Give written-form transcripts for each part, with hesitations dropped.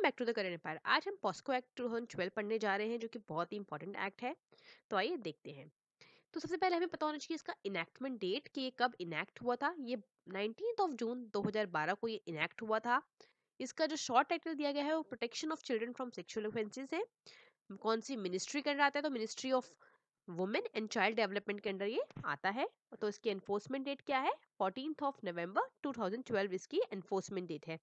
Welcome back to the current empire. आज हम POCSO act 2012 पढ़ने जा रहे हैं जो कि बहुत ही इंपॉर्टेंट एक्ट है। तो आइए देखते हैं। तो सबसे पहले हमें पता होना चाहिए इसका इनैक्टमेंट डेट कि ये कब इनैक्ट हुआ था। ये 19 जून 2012 को ये इनैक्ट हुआ था। इसका जो शॉर्ट टाइटल दिया गया है वो protection of children from sexual offences है। कौन सी मिनिस्ट्री के अंडर आता है? तो ministry of women and child development के अंडर ये आता है। तो इसकी एनफोर्समेंट डेट क्या है? 14 नवंबर 2012 इसकी एनफोर्समेंट डेट है।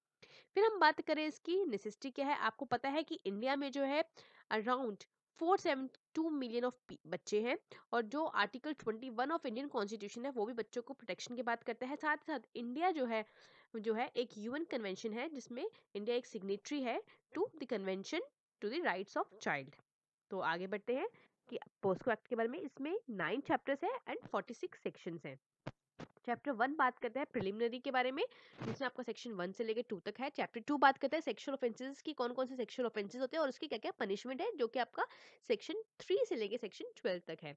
फिर हम बात करें इसकी नेसेसिटी क्या है। आपको पता है कि इंडिया में जो है अराउंड 472 मिलियन ऑफ बच्चे हैं, और जो आर्टिकल 21 ऑफ इंडियन कॉन्स्टिट्यूशन है वो भी बच्चों को प्रोटेक्शन की बात करता है। साथ ही साथ इंडिया जो है एक यूएन कन्वेंशन है जिसमें इंडिया एक सिग्नेटरी है to the convention to the rights of child. तो आगे बढ़ते हैं कि पोस्को एक्ट के बारे में। इसमें 9 चैप्टर्स है एंड 46 सेक्शंस हैं। चैप्टर 1 बात करता है प्रिलिमिनरी के बारे में, जिसमें आपका सेक्शन 1 से लेकर 2 तक है। चैप्टर 2 बात करता है सेक्सुअल ऑफेंसेस की, कौन कौन से सेक्सुअल ऑफेंसेस होते हैं और उसकी क्या क्या पनिशमेंट है, जो कि आपका सेक्शन 3 से लेकर सेक्शन 12 तक है।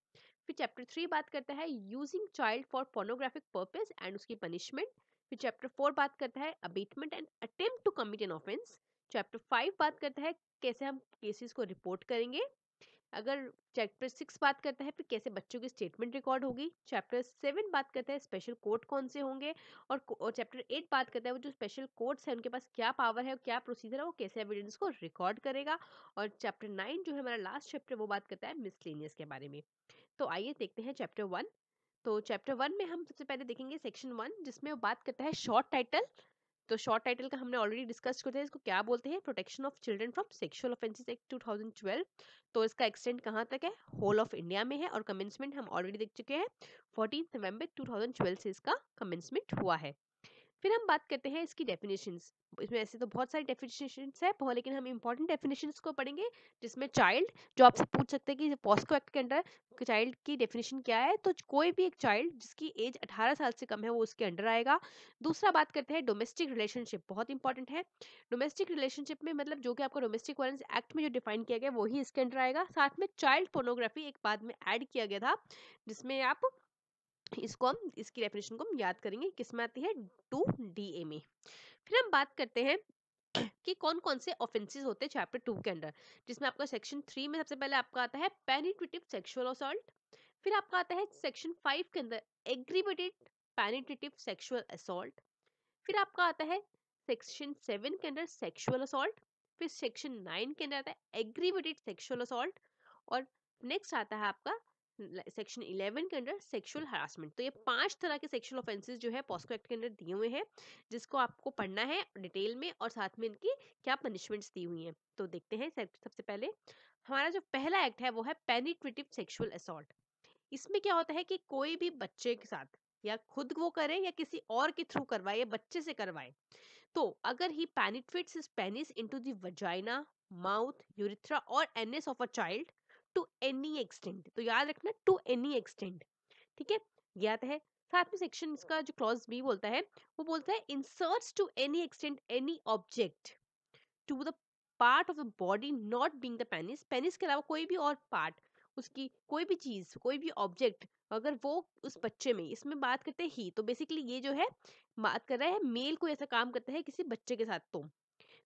फिर चैप्टर 3 बात करता है using child for pornographic purpose and उसकी पनिशमेंट। फिर चैप्टर 4 बात करता है abetment and attempt to commit an offence. Chapter 5 बात करता है कैसे हम केसेस को रिपोर्ट करेंगे। अगर चैप्टर 6 बात करता है फिर कैसे बच्चों की स्टेटमेंट रिकॉर्ड होगी। चैप्टर 7 बात करता है स्पेशल कोर्ट कौन से होंगे, और चैप्टर 8 बात करता है वो जो स्पेशल कोर्ट्स है उनके पास क्या पावर है और क्या प्रोसीजर है, वो कैसे एविडेंस को रिकॉर्ड करेगा। और चैप्टर 9 जो है हमारा लास्ट चैप्टर, वो बात करता है मिसलेनियस के बारे में। तो आइए देखते हैं चैप्टर 1। तो चैप्टर 1 में हम सबसे पहले देखेंगे सेक्शन 1, जिसमें वो बात करता है शॉर्ट टाइटल। तो शॉर्ट टाइटल का हमने ऑलरेडी डिस्कस करते हैं, इसको क्या बोलते हैं? Protection of children from sexual offences act 2012। तो इसका एक्सटेंड कहाँ तक है? होल ऑफ इंडिया में है, और कमेंसमेंट हम ऑलरेडी देख चुके हैं 14 नवंबर 2012 से इसका कमेंसमेंट हुआ है। फिर हम बात करते हैं इसकी डेफिनेशंस। इसमें ऐसे तो बहुत सारी डेफिनेशंस है बहुत, लेकिन हम इंपॉर्टेंट डेफिनेशंस को पढ़ेंगे। जिसमें चाइल्ड, जो आपसे पूछ सकते हैं कि पॉस्को एक्ट के अंडर चाइल्ड की डेफिनेशन क्या है, तो कोई भी एक चाइल्ड जिसकी एज 18 साल से कम है वो उसके अंडर आएगा। दूसरा बात करते हैं डोमेस्टिक रिलेशनशिप, बहुत इंपॉर्टेंट है। डोमेस्टिक रिलेशनशिप में मतलब जो कि आपका डोमेस्टिक वायलेंस एक्ट में जो डिफाइन किया गया वही इसके अंडर आएगा। साथ में चाइल्ड पोर्नोग्राफी एक बाद में ऐड किया गया था, जिसमें आप इसकी डेफिनेशन को हम याद करेंगे, किस में आती है? 2DA में। फिर हम बात करते हैं कि कौन कौन से ऑफेंसेस होते हैं चैप्टर 2 के अंदर, जिसमें आपका सेक्शन 3 में सबसे पहले आपका आता है पेनिट्रेटिव सेक्सुअल असॉल्ट। फिर आपका आता है सेक्शन 5 के अंदर एग्रीवेटेड पेनिट्रेटिव सेक्सुअल असॉल्ट। फिर आपका आता है सेक्शन 7 के अंदर सेक्सुअल असॉल्ट। फिर सेक्शन 9 के अंदर आता है एग्रीवेटेड सेक्सुअल असॉल्ट। और नेक्स्ट आता है आपका सेक्शन 11 के अंदर सेक्सुअल हरासमेंट। तो ये 5 तरह के सेक्सुअल ऑफेंसेस जो है पॉस्को एक्ट के अंदर दिए हुए हैं, जिसको आपको पढ़ना है डिटेल में, और साथ में इनकी क्या पनिशमेंट्स दी हुई हैं। तो देखते हैं सबसे पहले हमारा जो पहला एक्ट है वो है पेनिट्रेटिव सेक्सुअल असॉल्ट। इसमें क्या होता है कि कोई भी बच्चे के साथ, या खुद वो करे या किसी और के थ्रू करवाए या बच्चे से करवाए, तो अगर he penetrates his penis into the vagina, mouth, urethra और anus of a child to any extent. तो याद रखना, टू एनी एक्सटेंट, ठीक है, याद है। साथ में सेक्शन इसका जो क्लॉज बी बोलता है, वो बोलता है inserts to any extent any object to the part of the body not being the penis. Penis के अलावा कोई भी और पार्ट, उसकी कोई भी चीज, कोई भी ऑब्जेक्ट, अगर वो उस बच्चे में, इसमें बात करते हैं ही, तो बेसिकली ये जो है बात कर रहा है मेल को ऐसा काम करता है किसी बच्चे के साथ।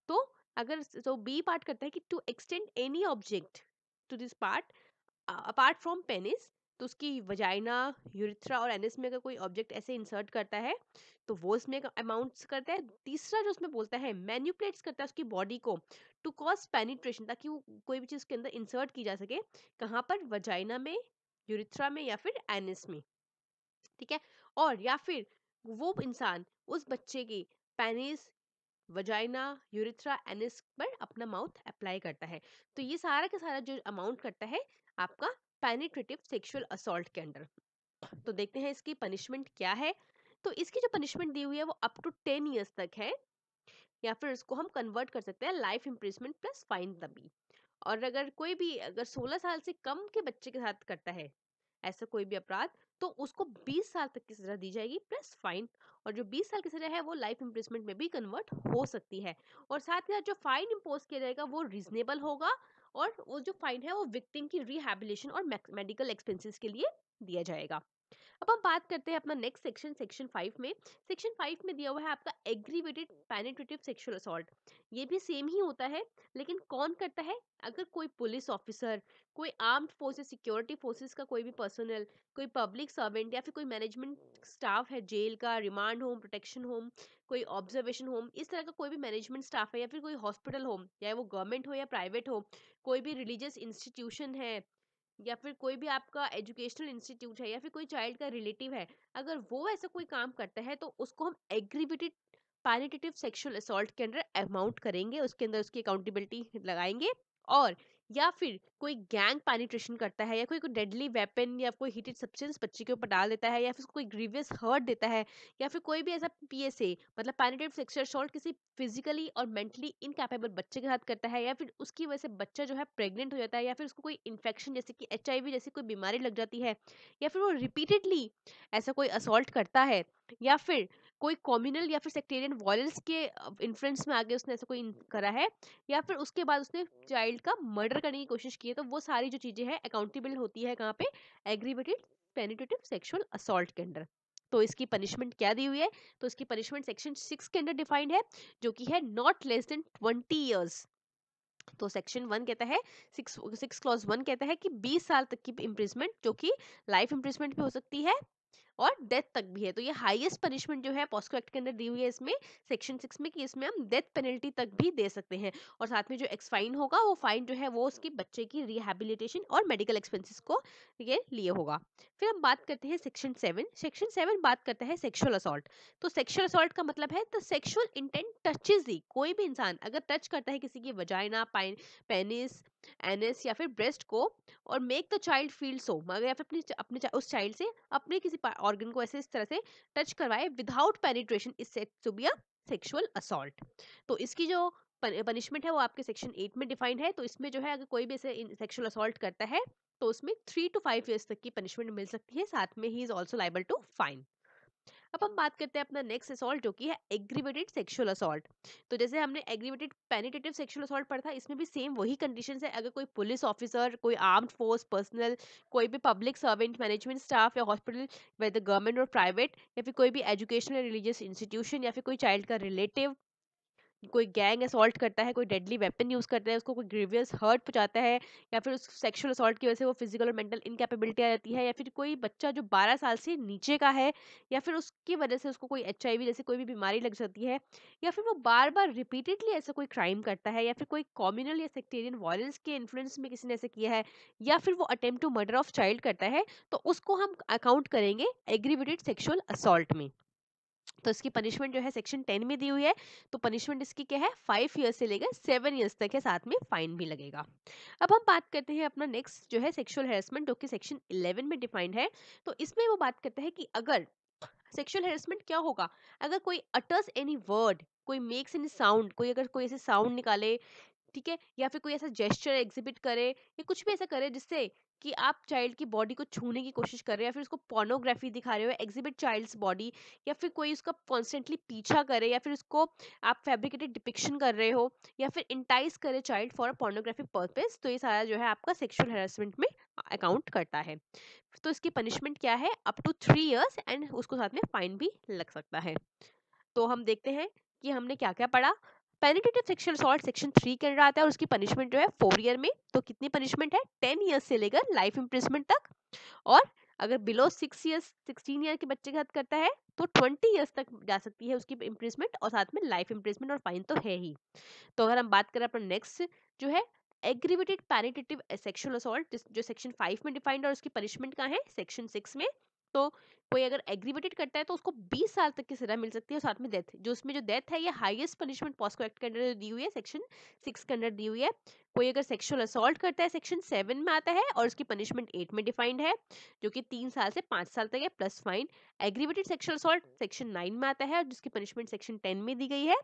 तो अगर तो बी पार्ट करता है कि to extend any object to this part apart from penis, तो उसकी वजाइना, यूरिथ्रा और एनिस में अगर कोई ऑब्जेक्ट ऐसे इंसर्ट करता है तो वो इसमें अमाउंट्स करता है। तीसरा जो उसमें बोलता है मैन्युपुलेट्स करता है उसकी बॉडी को टू कॉज पेनिट्रेशन, ताकि वो कोई भी चीज के अंदर इंसर्ट की जा सके। कहाँ पर? वजाइना में, यूरिथ्रा में या फिर एनिस में, ठीक है। और या फिर वो इंसान उस बच्चे की पेनिस, वजाइना, यूरिथ्रा, एनिस पर अपना माउथ अप्लाई करता है। तो ये सारा का सारा जो अमाउंट करता है आपका पेनिट्रेटिव सेक्सुअल असॉल्ट के अंडर। तो देखते हैं इसकी पनिशमेंट क्या है। तो इसकी जो पनिशमेंट दी हुई है वो अप टू 10 years तक है, या फिर इसको हम कन्वर्ट कर सकते हैं लाइफ इम्प्रिजमेंट प्लस फाइन तभी। और अगर कोई भी अगर 16 साल से कम के बच्चे के साथ करता है ऐसा कोई भी अपराध, तो उसको 20 साल तक की सजा दी जाएगी प्लस फाइन। और जो 20 साल की सजा है वो लाइफ इम्प्रिजमेंट में भी कन्वर्ट हो सकती है। और साथ ही साथ जो फाइन इम्पोज किया जाएगा वो रीजनेबल होगा, और वो जो फाइन है वो विक्टिम की रिहैबिलिटेशन और मेडिकल एक्सपेंसेस के लिए दिया जाएगा। अब हम बात करते हैं अपना नेक्स्ट सेक्शन, सेक्शन 5 में। सेक्शन 5 में दिया हुआ है आपका एग्रीवेटेड पेनिट्रेटिव सेक्सुअल असॉल्ट। ये भी सेम ही होता है, लेकिन कौन करता है? अगर कोई पुलिस ऑफिसर, कोई आर्म्ड फोर्सेस, सिक्योरिटी फोर्सेस का कोई भी पर्सनल, कोई पब्लिक सर्वेंट या फिर कोई मैनेजमेंट स्टाफ है, जेल का, रिमांड होम, प्रोटेक्शन होम, कोई ऑब्जर्वेशन होम, इस तरह का कोई भी मैनेजमेंट स्टाफ है, या फिर कोई हॉस्पिटल होम, या वो गवर्नमेंट हो या प्राइवेट हो, कोई भी रिलीजियस इंस्टीट्यूशन है, या फिर कोई भी आपका एजुकेशनल इंस्टीट्यूट है, या फिर कोई चाइल्ड का रिलेटिव है, अगर वो ऐसा कोई काम करता है तो उसको हम एग्रीवेटेड पैनिटेटिव सेक्सुअल असॉल्ट के अंदर अमाउंट करेंगे, उसके अंदर उसकी अकाउंटेबिलिटी लगाएंगे। और या फिर कोई गैंग पैनिट्रेशन करता है, या कोई कोई डेडली वेपन या कोई हीटेड सब्सटेंस बच्चे के ऊपर डाल देता है, या फिर उसको कोई ग्रीवियस हर्ट देता है, या फिर कोई भी ऐसा पीएसए मतलब पैनिटेटिव सेक्सुअल असॉल्ट किसी फिजिकली और मेंटली इनकैपेबल बच्चे के साथ करता है, या फिर उसकी वजह से बच्चा जो है प्रेग्नेंट हो जाता है, या फिर उसको कोई इन्फेक्शन जैसे कि एचआईवी जैसी कोई बीमारी लग जाती है, या फिर वो रिपीटेडली ऐसा कोई असॉल्ट करता है, या फिर कोई कम्युनल या फिर सेक्टेरियन वायलेंस के इन्फ्लुएंस में आके उसने ऐसा कोई करा है, या फिर उसके बाद उसने चाइल्ड का मर्डर करने की कोशिश की है, तो वो सारी जो चीजें हैं अकाउंटेबल होती है कहाँ पे? एग्रीवेटेड पेनिट्रेटिव सेक्सुअल असॉल्ट के अंदर। तो इसकी पनिशमेंट क्या दी हुई है? तो इसकी पनिशमेंट सेक्शन 6 के अंदर डिफाइंड है, जो कि है नॉट लेस देन 20 ईयर्स। तो सेक्शन 1 कहता है, 6 क्लॉज 1 कहता है कि 20 साल तक की इम्प्रिजमेंट, जो कि लाइफ इम्प्रिजमेंट भी हो सकती है और डेथ तक भी है। तो ये हाईएस्ट पनिशमेंट जो है पॉस्को एक्ट के अंदर दी हुई है इसमें, सेक्शन 6 में, कि इसमें हम डेथ पेनल्टी तक भी दे सकते हैं। और साथ में जो एक्स फाइन होगा, वो फाइन जो है वो उसकी बच्चे की रिहैबिलिटेशन और मेडिकल एक्सपेंसेस को ये लिए होगा। फिर हम बात करते हैं सेक्शन 7। सेक्शन 7 बात करता है सेक्सुअल असॉल्ट। तो सेक्सुअल असॉल्ट का मतलब है द सेक्सुअल इंटेंट टचेस दी, कोई भी इंसान अगर टच करता है किसी की वजाइना, पेनिस, एनिस या फिर ब्रेस्ट को, और make the child feel so, मगर या फिर उस चाइल्ड से अपने किसी ऑर्गन को ऐसे इस तरह से टच करवाए without penetration, is said to be a sexual assault. तो इसकी जो पनिशमेंट है वो आपके सेक्शन 8 में डिफाइंड है। तो इसमें जो है अगर कोई भी ऐसे सेक्सुअल असॉल्ट करता है तो उसमें 3 to 5 years तक की पनिशमेंट मिल सकती है, साथ में ही is also liable to fine. अब हम बात करते हैं अपना नेक्स्ट असॉल्ट, जो कि है एग्रीवेटेड सेक्सुअल असॉल्ट। तो जैसे हमने एग्रीवेटेड पेनिटेटिव सेक्सुअल असॉल्ट पढ़ा था, इसमें भी सेम वही कंडीशंस है। अगर कोई पुलिस ऑफिसर, कोई आर्म्ड फोर्स पर्सनल, कोई भी पब्लिक सर्वेंट, मैनेजमेंट स्टाफ या हॉस्पिटल, वेदर गवर्नमेंट और प्राइवेट, या फिर कोई भी एजुकेशनल रिलीजियस इंस्टीट्यूशन, या फिर कोई चाइल्ड का रिलेटिव कोई गैंग असॉल्ट करता है, कोई डेडली वेपन यूज करता है, उसको कोई ग्रीवियस हर्ट पहुंचाता है, या फिर उस सेक्सुअल असॉल्ट की वजह से वो फिजिकल और मेंटल इनकैपेबिलिटी आ जाती है, या फिर कोई बच्चा जो 12 साल से नीचे का है, या फिर उसकी वजह से उसको कोई एचआईवी जैसी कोई भी बीमारी लग जाती है, या फिर वो बार बार रिपीटेडली ऐसा कोई क्राइम करता है, या फिर कोई कम्युनल या सेक्टेरियन वायलेंस के इन्फ्लुएंस में किसी ने ऐसा किया है, या फिर वो attempt to murder of child करता है, तो उसको हम अकाउंट करेंगे एग्रीवेटेड सेक्सुअल असॉल्ट में। तो इसकी पनिशमेंट जो है सेक्शन 10 में दी हुई है। तो पनिशमेंट इसकी क्या है? 5 ईयर्स से लेकर 7 ईयर्स तक है, साथ में फाइन भी लगेगा। अब हम बात करते हैं अपना नेक्स्ट जो है सेक्सुअल हेरासमेंट, जो कि सेक्शन 11 में डिफाइंड है। तो इसमें वो बात करता है कि अगर सेक्सुअल हेरासमेंट क्या होगा, अगर कोई अटर्स एनी वर्ड, कोई मेक्स एनी साउंड, कोई अगर कोई ऐसे साउंड निकाले, ठीक है, या फिर कोई ऐसा जेस्चर एग्जिबिट करे, या कुछ भी ऐसा करे जिससे कि आप चाइल्ड की बॉडी को छूने की कोशिश कर रहे हो, या फिर उसको पोर्नोग्राफी दिखा रहे हो, एग्जिबिट चाइल्ड्स बॉडी, या फिर कोई उसका कॉन्स्टेंटली पीछा करे, या फिर उसको आप फैब्रिकेटेड डिपिक्शन कर रहे हो, या फिर इंटाइस करे चाइल्ड फॉर पोर्नोग्राफिक पर्पस, तो ये सारा जो है आपका सेक्सुअल हेरासमेंट में अकाउंट करता है। तो इसकी पनिशमेंट क्या है? अप टू 3 ईयर्स, एंड उसको साथ में फाइन भी लग सकता है। तो हम देखते हैं कि हमने क्या क्या पढ़ा। पेनिटेटिव सेक्सुअल असॉल्ट सेक्शन 3 के अंडर आता है, और उसकी पनिशमेंट जो है 4 ईयर में। तो कितनी पनिशमेंट है? 10 ईयर्स से लेकर लाइफ इम्प्रिजमेंट तक। और अगर बिलो 6 ईयर्स 16 ईयर के बच्चे के साथ करता है तो 20 ईयर्स तक जा सकती है उसकी इम्प्रिजमेंट, और साथ में लाइफ इम्प्रिजमेंट और फाइन तो है ही। तो अगर हम बात करें अपना नेक्स्ट जो है एग्रीवेटेड पैनिटेटिव सेक्सुअल असॉल्ट, जो सेक्शन 5 में डिफाइंड है, और उसकी पनिशमेंट कहाँ है? सेक्शन 6 में। तो कोई अगर एग्रीवेटेड करता है तो उसको 20 साल तक की सजा मिल सकती है, और साथ में डेथ, जो उसमें जो डेथ है ये हाईएस्ट पनिशमेंट पॉस्को एक्ट के अंडर दी हुई है, सेक्शन 6 के अंडर दी हुई है। कोई अगर सेक्सुअल असॉल्ट करता है, सेक्शन 7 में आता है, और उसकी पनिशमेंट 8 में डिफाइंड है, जो कि 3 साल से 5 साल तक है plus fine. Aggravated sexual assault section 9 में आता है, और जिसकी पनिशमेंट सेक्शन 10 में दी गई है,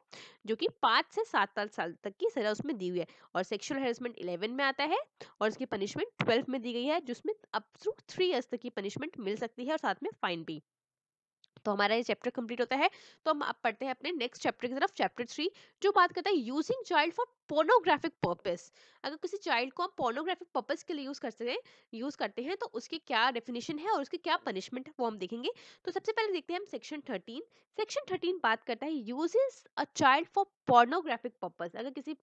जो कि 5 से 7 साल तक की सजा उसमें दी हुई है। और सेक्सुअल हेरासमेंट 11 में आता है, और उसकी पनिशमेंट 12 में दी गई है, जिसमें अप टू 3 ईयर्स तक की पनिशमेंट मिल सकती है, और साथ में फाइन भी। तो हमारा ये चैप्टर कंप्लीट होता है। तो हम अब पढ़ते हैं अपने नेक्स्ट चैप्टर की तरफ, चैप्टर 3, जो बात करता है using child for pornographic purpose. अगर किसी चाइल्ड को हम पोर्नोग्राफिक पर्पस के लिए यूज करते हैं तो उसकी क्या डेफिनेशन है और उसकी क्या पनिशमेंट है वो हम देखेंगे। तो सबसे पहले देखते हैं हम सेक्शन 13। सेक्शन 13 बात करता है uses a child for pornographic purpose. अगर किसी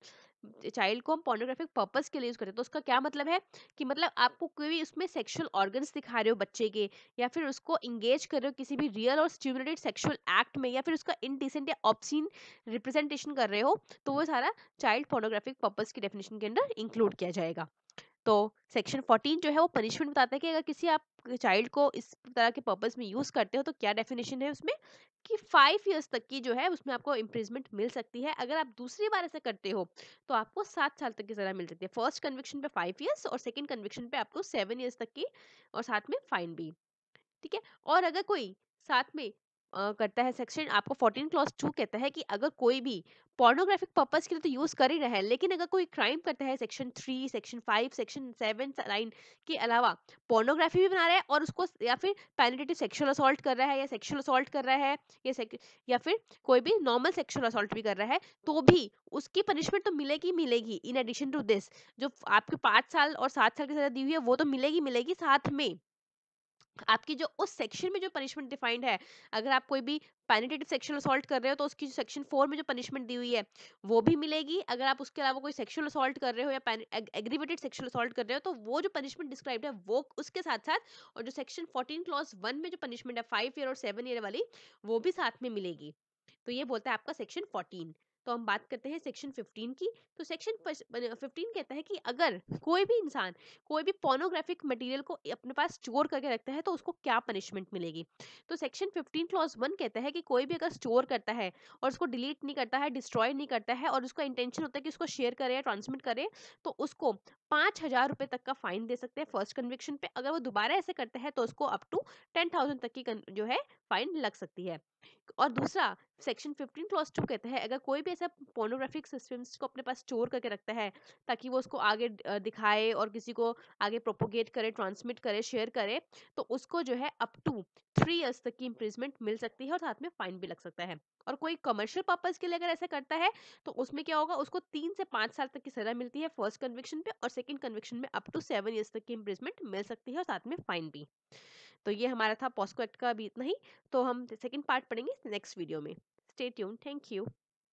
चाइल्ड को हम पोर्नोग्राफिक पर्पस के लिए यूज करते हैं तो उसका क्या मतलब है कि मतलब आपको कोई भी उसमें सेक्सुअल ऑर्गन्स दिखा रहे हो बच्चे के, या फिर उसको इंगेज कर रहे हो किसी भी रियल और स्टिमुलेटेड सेक्सुअल एक्ट में, या फिर उसका इनडिसेंट या ऑब्सीन रिप्रेजेंटेशन कर रहे हो, तो वो सारा चाइल्ड पोर्नोग्राफिक पर्पस की डेफिनेशन के अंदर इंक्लूड किया जाएगा। तो सेक्शन 14 जो है वो पनिशमेंट बताता है कि अगर किसी आप चाइल्ड को इस तरह के पर्पस में यूज करते हो तो क्या डेफिनेशन है उसमें, कि 5 इयर्स तक की जो है उसमें आपको इम्प्रिजमेंट मिल सकती है। अगर आप दूसरी बार ऐसा करते हो तो आपको 7 साल तक की सजा मिल सकती है। फर्स्ट कन्विक्शन पे 5 इयर्स और सेकंड कन्विक्शन पे आपको 7 इयर्स तक की, और साथ में फाइन भी। ठीक है। और अगर कोई साथ में करता है, सेक्शन आपको 14 क्लॉज 2 कहता है कि अगर कोई भी पोर्नोग्राफिक पर्पस के लिए तो यूज कर ही रहा है, लेकिन अगर कोई क्राइम करता है सेक्शन 3, सेक्शन 5, सेक्शन 7 9 के अलावा, पोर्नोग्राफी भी बना रहा है और उसको, या फिर पेनिट्रेटिव सेक्सुअल असॉल्ट कर रहा है, या सेक्सुअल असॉल्ट कर रहा है, या फिर कोई भी नॉर्मल सेक्सुअल असॉल्ट भी कर रहा है, तो भी उसकी पनिशमेंट तो मिलेगी मिलेगी। इन एडिशन टू दिस, जो आपके 5 साल और 7 साल की सजा दी हुई है वो तो मिलेगी मिलेगी, साथ में आपकी जो उस सेक्शन में जो पनिशमेंट डिफाइंड है, अगर आप कोई भी पेनिटेटिव सेक्सुअल असॉल्ट कर रहे हो तो उसकी सेक्शन 4 में जो पनिशमेंट दी हुई है वो भी मिलेगी। अगर आप उसके अलावा कोई सेक्सुअल असॉल्ट कर रहे हो या एग्रीवेटेड सेक्सुअल असॉल्ट कर रहे हो तो वो जो पनिशमेंट डिस्क्राइब्ड है वो उसके साथ साथ, और जो सेक्शन 14 क्लॉज 1 में जो पनिशमेंट है 5 ईयर और 7 ईयर वाली, वो भी साथ में मिलेगी। तो ये बोलता है आपका सेक्शन 14। तो हम बात करते हैं सेक्शन 15 की। तो सेक्शन 15 कहता है कि अगर कोई भी इंसान कोई भी पोर्नोग्राफिक मटेरियल को अपने पास स्टोर करके रखता है तो उसको क्या पनिशमेंट मिलेगी। तो सेक्शन 15 क्लॉज 1 कहता है कि कोई भी अगर स्टोर करता है और उसको डिलीट नहीं करता है, डिस्ट्रॉय नहीं करता है, और उसका इंटेंशन होता है कि उसको शेयर करे या ट्रांसमिट करे, तो उसको 5,000 रुपए तक का फाइन दे सकते हैं फर्स्ट कन्विक्शन पे। अगर वो दोबारा ऐसे करता है तो उसको अप टू 10,000 तक की जो है फाइन लग सकती है। और दूसरा, सेक्शन 15 क्लॉज 2 कहता है अगर कोई भी ऐसा पोर्नोग्राफिक सिस्टम्स को अपने पास स्टोर करके रखता है ताकि वो उसको आगे दिखाए और किसी को आगे प्रोपोगेट करे, ट्रांसमिट करे, शेयर करे, तो उसको जो है अप टू 3 इयर्स तक की इम्प्रिजमेंट मिल सकती है और साथ में फाइन भी लग सकता है। और कोई कमर्शियल पर्पज के लिए अगर ऐसा करता है तो उसमें क्या होगा, उसको 3 से 5 साल तक की सजा मिलती है फर्स्ट कन्विक्शन पे, और सेकंड कन्विक्शन में अप टू 7 इयर्स तक की इम्प्रिजमेंट मिल सकती है और साथ में फाइन भी। तो ये हमारा था पॉस्को एक्ट का भी इतना ही। तो हम सेकंड पार्ट पढ़ेंगे नेक्स्ट वीडियो में। Stay tune, thank you.